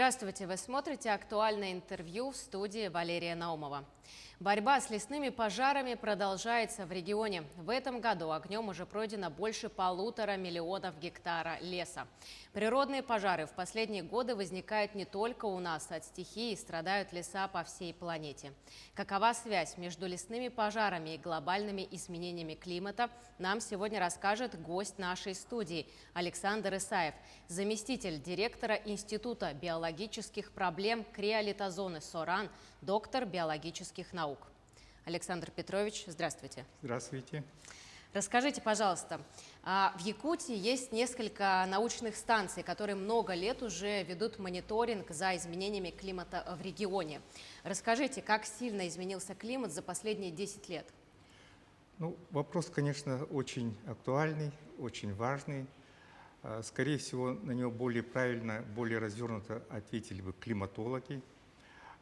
Здравствуйте! Вы смотрите «Актуальное интервью» в студии Валерия Наумова. Борьба с лесными пожарами продолжается в регионе. В этом году огнем уже пройдено больше 1,5 миллиона гектара леса. Природные пожары в последние годы возникают не только у нас. От стихии страдают леса по всей планете. Какова связь между лесными пожарами и глобальными изменениями климата, нам сегодня расскажет гость нашей студии Александр Исаев, заместитель директора Института биологических проблем криолитозоны СОРАН, доктор биологических наук. Александр Петрович, здравствуйте. Здравствуйте. Расскажите, пожалуйста, в Якутии есть несколько научных станций, которые много лет уже ведут мониторинг за изменениями климата в регионе. Расскажите, как сильно изменился климат за последние 10 лет? Вопрос, конечно, очень актуальный, очень важный. Скорее всего, на него более правильно, более развернуто ответили бы климатологи.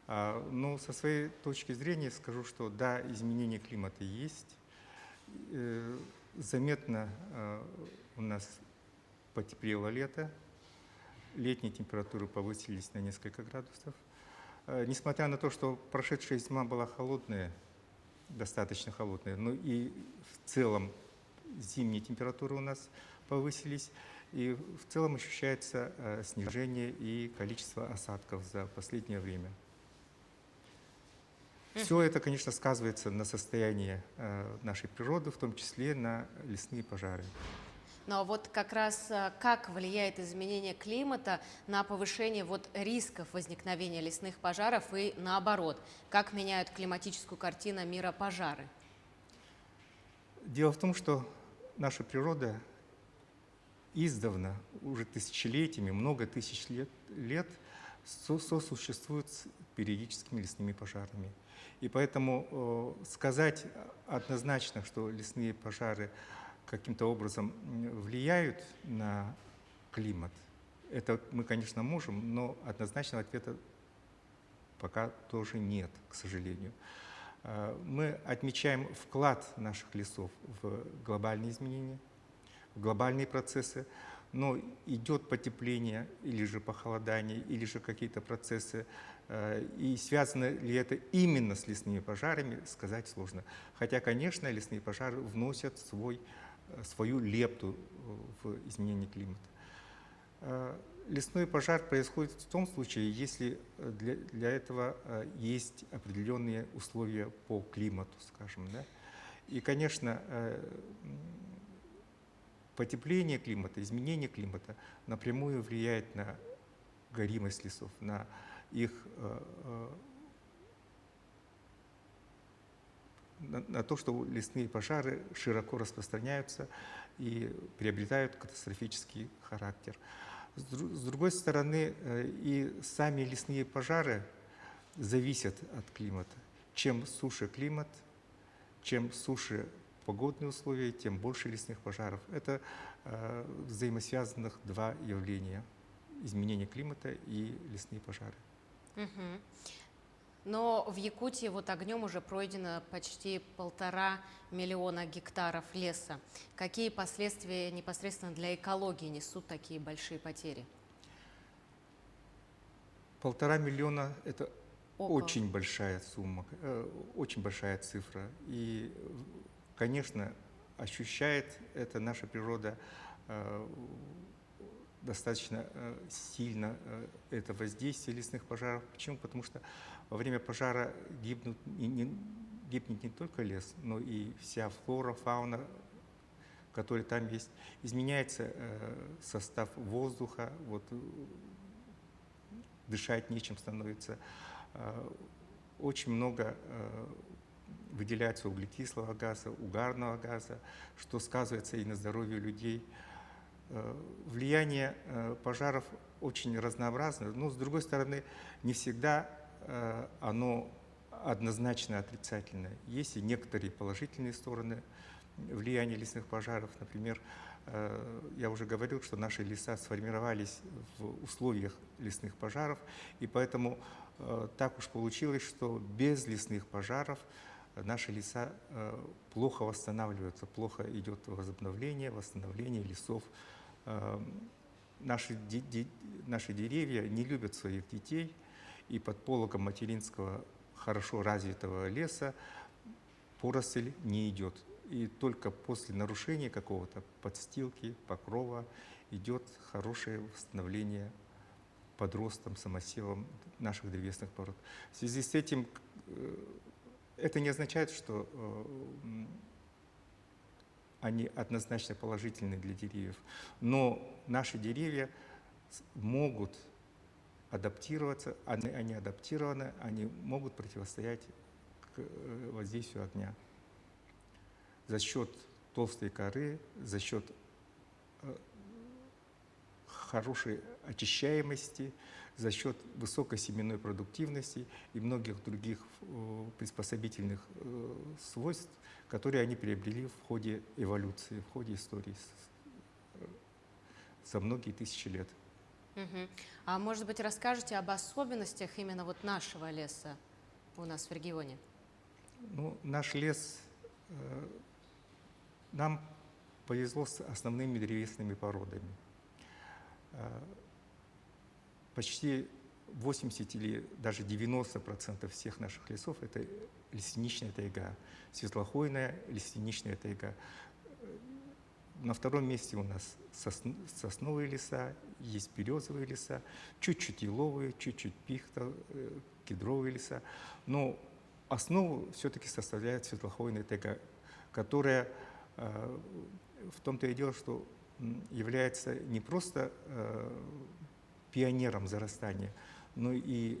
Но со своей точки зрения скажу, что да, изменение климата есть. Заметно у нас потеплело лето, летние температуры повысились на несколько градусов. Несмотря на то, что прошедшая зима была холодная, достаточно холодная, но и в целом зимние температуры у нас повысились, и в целом ощущается снижение и количество осадков за последнее время. Все это, конечно, сказывается на состоянии нашей природы, в том числе на лесные пожары. Но вот как раз как влияет изменение климата на повышение рисков возникновения лесных пожаров и наоборот, как меняют климатическую картину мира пожары? Дело в том, что наша природа издавна, уже тысячелетиями, много тысяч лет сосуществует с периодическими лесными пожарами. И поэтому сказать однозначно, что лесные пожары каким-то образом влияют на климат, это мы, конечно, можем, но однозначного ответа пока тоже нет, к сожалению. Мы отмечаем вклад наших лесов в глобальные изменения, в глобальные процессы, но идет потепление или же похолодание, или же какие-то процессы, и связано ли это именно с лесными пожарами, сказать сложно. Хотя, конечно, лесные пожары вносят свою лепту в изменение климата. Лесной пожар происходит в том случае, если для этого есть определенные условия по климату, скажем. Да? И, конечно, потепление климата, изменение климата напрямую влияет на горимость лесов, на то, что лесные пожары широко распространяются и приобретают катастрофический характер. С другой стороны, и сами лесные пожары зависят от климата. Чем суше климат, чем суше погодные условия, тем больше лесных пожаров. Это взаимосвязанных два явления – изменение климата и лесные пожары. Но в Якутии огнем уже пройдено почти 1,5 миллиона гектаров леса. Какие последствия непосредственно для экологии несут такие большие потери? 1,5 миллиона – это очень большая сумма, очень большая цифра. И, конечно, ощущает это наша природа достаточно сильно, это воздействие лесных пожаров. Почему? Потому что во время пожара гибнет не только лес, но и вся флора, фауна, которая там есть. Изменяется состав воздуха, дышать нечем становится. Очень много выделяется углекислого газа, угарного газа, что сказывается и на здоровье людей. Влияние пожаров очень разнообразно, но, с другой стороны, не всегда оно однозначно отрицательное. Есть и некоторые положительные стороны влияния лесных пожаров. Например, я уже говорил, что наши леса сформировались в условиях лесных пожаров, и поэтому так уж получилось, что без лесных пожаров наши леса плохо восстанавливаются, плохо идет восстановление лесов. наши деревья не любят своих детей, и под пологом материнского хорошо развитого леса поросль не идет. И только после нарушения какого-то подстилки, покрова идет хорошее восстановление подростом, самосевом наших древесных пород. В связи с этим это не означает, что они однозначно положительны для деревьев, но наши деревья могут адаптироваться, они адаптированы, они могут противостоять воздействию огня за счет толстой коры, за счет хорошей очищаемости, за счет высокой семенной продуктивности и многих других приспособительных свойств, которые они приобрели в ходе эволюции, в ходе истории за многие тысячи лет. А может быть, расскажете об особенностях именно вот нашего леса у нас в регионе? Ну, наш лес, нам повезло с основными древесными породами. Почти 80 или даже 90% всех наших лесов – это лиственничная тайга, светлохвойная лиственничная тайга. На втором месте у нас сосновые леса, есть березовые леса, чуть-чуть еловые, чуть-чуть пихта, кедровые леса. Но основу все-таки составляет светлохвойная тайга, которая в том-то и дело, что является не просто пионером зарастания, но и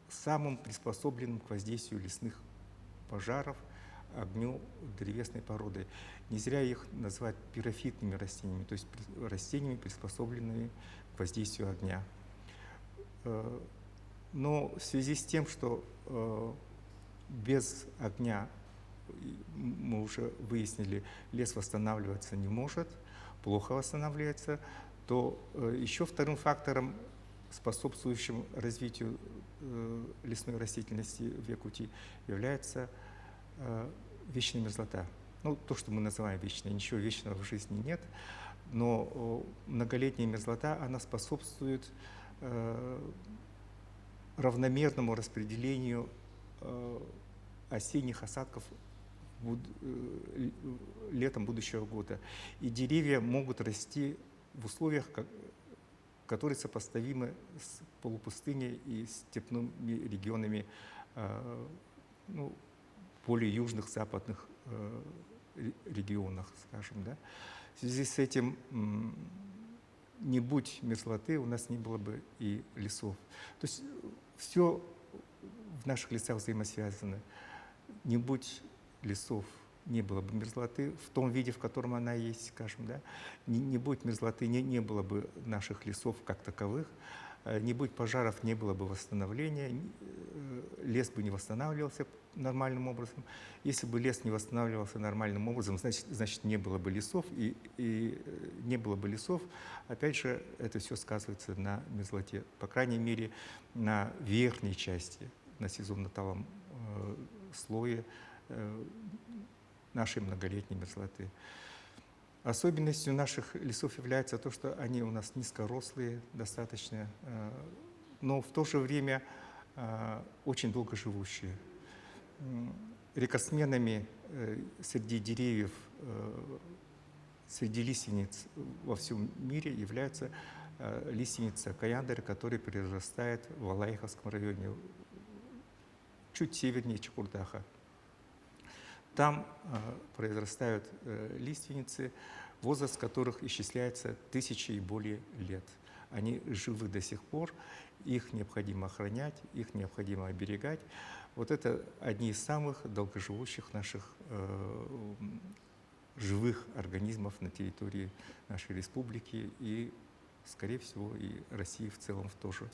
самым приспособленным к воздействию лесных пожаров, огню древесной породы. Не зря их называют пирофитными растениями, то есть растениями, приспособленными к воздействию огня. Но в связи с тем, что без огня, мы уже выяснили, лес восстанавливаться не может, плохо восстанавливается, то еще вторым фактором, способствующим развитию лесной растительности в Якутии, является вечная мерзлота. Ну, то, что мы называем вечной, ничего вечного в жизни нет, но многолетняя мерзлота, она способствует равномерному распределению осенних осадков летом будущего года. И деревья могут расти в условиях, которые сопоставимы с полупустыней и степными регионами более южных, западных регионах, скажем. Да? В связи с этим, не будь мерзлоты, у нас не было бы и лесов. То есть все в наших лесах взаимосвязано. Не будь лесов, не было бы мерзлоты в том виде, в котором она есть, скажем, да. Не будь мерзлоты, не было бы наших лесов как таковых, не будь пожаров, не было бы восстановления, лес бы не восстанавливался нормальным образом. Если бы лес не восстанавливался нормальным образом, значит не было бы лесов, и не было бы лесов, опять же, это все сказывается на мерзлоте, по крайней мере, на верхней части, на сезонно-талом слое нашей многолетней мерзлоты. Особенностью наших лесов является то, что они у нас низкорослые достаточно, но в то же время очень долгоживущие. Рекордсменами среди деревьев, среди лиственниц во всем мире является лиственница каяндары, которая произрастает в Алаиховском районе, чуть севернее Чукурдаха. Там произрастают лиственницы, возраст которых исчисляется тысячи и более лет. Они живы до сих пор, их необходимо охранять, их необходимо оберегать. Вот это одни из самых долгоживущих наших живых организмов на территории нашей республики и, скорее всего, и России в целом тоже.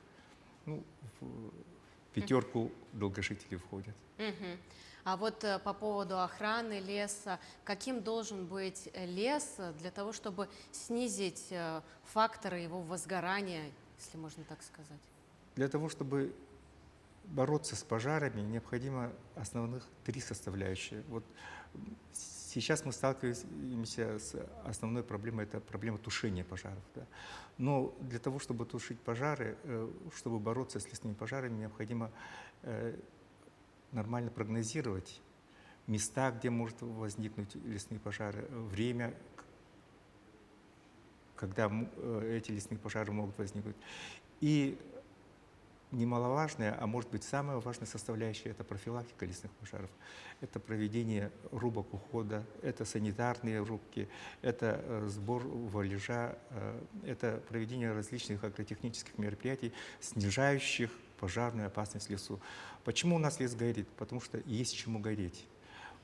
Ну, в пятерку долгожителей входят. А вот по поводу охраны леса, каким должен быть лес для того, чтобы снизить факторы его возгорания, если можно так сказать? Для того, чтобы бороться с пожарами, необходимо основных три составляющие. Вот Сейчас мы сталкиваемся с основной проблемой, это проблема тушения пожаров. Да. Но для того, чтобы тушить пожары, чтобы бороться с лесными пожарами, необходимо нормально прогнозировать места, где может возникнуть лесные пожары, время, когда эти лесные пожары могут возникнуть. И немаловажная, а может быть самая важная составляющая — это профилактика лесных пожаров. Это проведение рубок ухода, это санитарные рубки, это сбор валежа, это проведение различных агротехнических мероприятий, снижающих пожарную опасность в лесу. Почему у нас лес горит? Потому что есть чему гореть.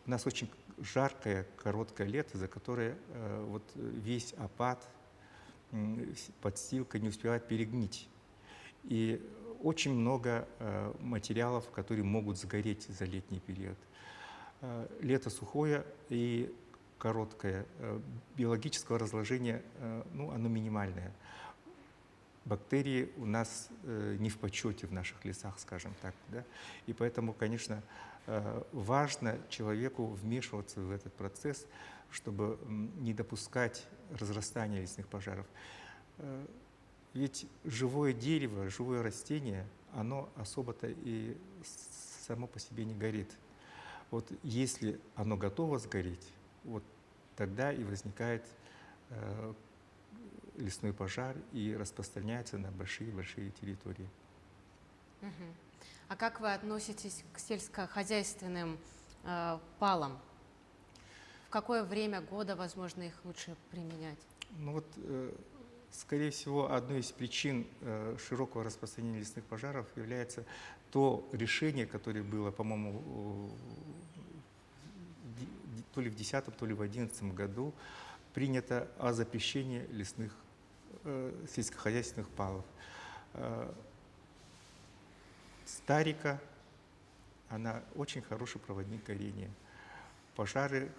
У нас очень жаркое, короткое лето, за которое вот весь опад, подстилка не успевает перегнить. И очень много материалов, которые могут сгореть за летний период. Лето сухое и короткое. Биологического разложения, ну, оно минимальное. Бактерии у нас не в почете в наших лесах, скажем так. Да? И поэтому, конечно, важно человеку вмешиваться в этот процесс, чтобы не допускать разрастания лесных пожаров. Ведь живое дерево, живое растение, оно особо-то и само по себе не горит. Вот если оно готово сгореть, вот тогда и возникает лесной пожар и распространяется на большие-большие территории. А как вы относитесь к сельскохозяйственным палам? В какое время года, возможно, их лучше применять? Ну вот, скорее всего, одной из причин широкого распространения лесных пожаров является то решение, которое было, по-моему, то ли в 2010, то ли в 2011 году, принято о запрещении лесных сельскохозяйственных палов. Старика, она очень хороший проводник горения. Пожары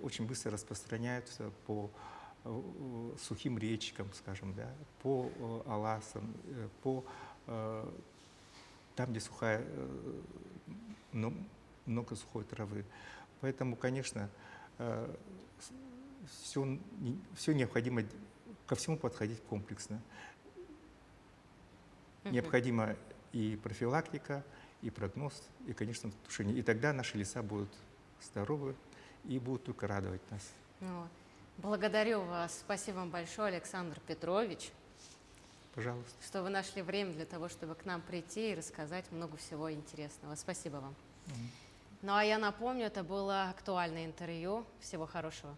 очень быстро распространяются по сухим речкам, скажем, да, по аласам, по там, где сухая, много сухой травы. Поэтому, конечно, все необходимо, ко всему подходить комплексно. Необходима и профилактика, и прогноз, и, конечно, тушение. И тогда наши леса будут здоровы и будут только радовать нас. Благодарю вас. Спасибо вам большое, Александр Петрович. Пожалуйста. Что вы нашли время для того, чтобы к нам прийти и рассказать много всего интересного. Спасибо вам. Ну а я напомню, это было актуальное интервью. Всего хорошего.